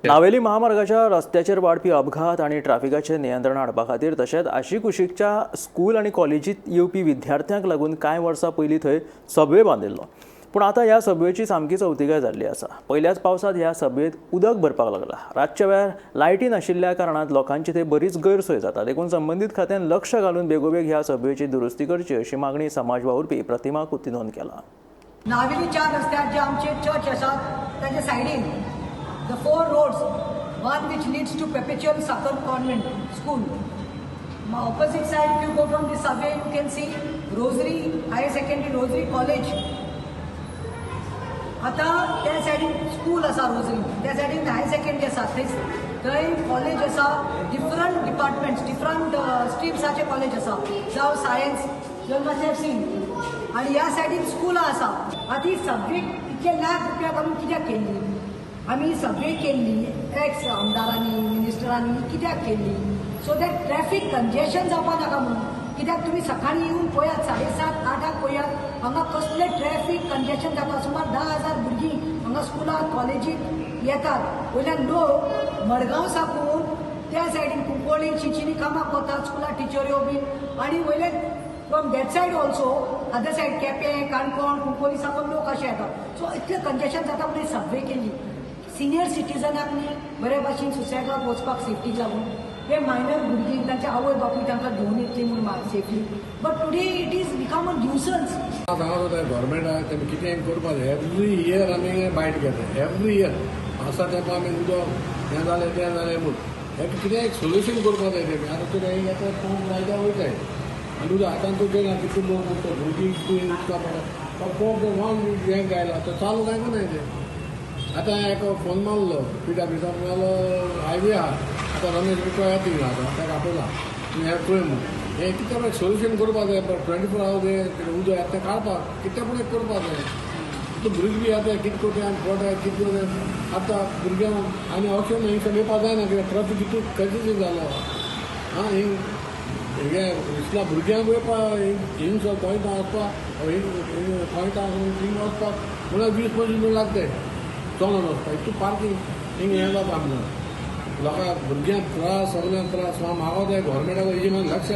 नावेली महामार्गाच्या रस्त्याचेर वाडपी अपघात आणि ट्रॅफिकाचे नियंत्रण हाडपा खातीर तशेंच आशी कुशीकच्या स्कूल आणि कॉलेजींत येवपी विद्यार्थ्यांक लागून कांय वर्सां पयलीं थंय सबवे बांदिल्लो. पूण आतां ह्या सबवेची सामकी चवथिकाय जाल्ली आसा. पयल्याच पावसांत ह्या सबवेत उदक भरपाक लागला. रातच्या वेळार लायटी नाशिल्ल्या कारणान लोकांची थंय बरीच गैरसोय जाता. देखून संबंदीत खात्यान लक्ष घालून बेगोबेग ह्या सबवेची दुरुस्ती करची अशी मागणी समाज वावुरपी प्रतिमा कुत्तीनोन केला. नावेलीच्या रस्त्यार जे आमचे चर्च आसा ताच्या सायडीन the four roads, one which leads to Perpetual Succor Convent School. Opposite side, if you go from the subway, you can see Rosary Higher Secondary Rosary College. आता त्या सायडीन स्कूल आसा Rosary, त्या सायडीन हायर सेकंडरी आसा. थंय college आसा, different departments, different स्ट्रीम्साचे college आसा, जावं science, you must have seen. आनी ह्या सायडीन स्कूलां आसा. आतां ही सब्जेक्ट इतले लाख रुपया आमी कित्याक केल्ली? आमी सगळी केल्ली एक्स आमदारांनी मिनिस्टरांनी कित्याक केल्ली? सो दॅट ट्रॅफिक कंजेशन जावपा नाका म्हणून. कित्याक तुमी सकाळी येवन पळयात 7:30 8 पळयात हांगा कसले ट्रॅफिक कंजेशन जाता. सुमार 10,000 भुरगीं हांगा स्कुलांत कॉलेजींत येतात. वयल्यान लोक मडगांव साकून त्या सायडीन कुंकोळी चिंचिनी कामाक वतात स्कुलां टिचऱ्यो बीन. आनी वयल्यान from that side also other side Quepem Canacona Cuncolim साकून लोक अशे येतात. सो इतलें कंजेशन जाता म्हणून सबवे केल्ली. सिनियर सिटीजनाक न्ही बरे भाशेन सुसेगाद वचपाक सेफ्टीक लागून. हे मायनर भुरगीं तांचे आवय बापूय तांकां घेवन येतली म्हणून safely. But today it is become a nuisance. गव्हर्मेंटाक तेमी कितें करपा जाय. एवरी इयर आमी बायट घेता. एवरी इयर पावसा तेंपा आमी उदक हें जालें तें जालें म्हूण हेका कितें एक सोल्युशन करपा जाय तेमी. आतां तुवें आतां पंप लायल्या वयताय आनी उदक आतां तूं गेला कितले लोक उरता भुरगीं उदका पडटा तो पंप वन हें गायला तो चालू जायना नाय तें. आतां एक फोन मारलो पिडाब्ल्यूचा म्हणालो हायवे आहा आतां रमेश बिको येता हिंगा आतां ताका आपयला तुवें हें पळय म्हणून. हें कितें एक सोल्युशन करपा जाय. 24 hours उदक येता तें काडपाक कितें पूण एक करपा जाय. तूं भुरगीं बी आतां कितें कोट्या आनी पोटाय कितें कोतें आतां भुरग्यांक आनी अशें हिंगा येवपा जायना कित्याक ट्रॅफीक इतून कंजेशन जालो. आं हे इसल्या भुरग्यांक येवपा हिंग पॉयंटा वचपाक पॉयंटा हिंग वचपाक म्हळ्यार 20-25 मिनट लागताय चलोन वचपाक. इतू पार्किंग हिंग हें जाता आमकां लोकांक भुरग्यांक त्रास सगळ्यांक त्रास. म्हाका जाय गव्हर्मेंटाक हेजी मागीर लक्ष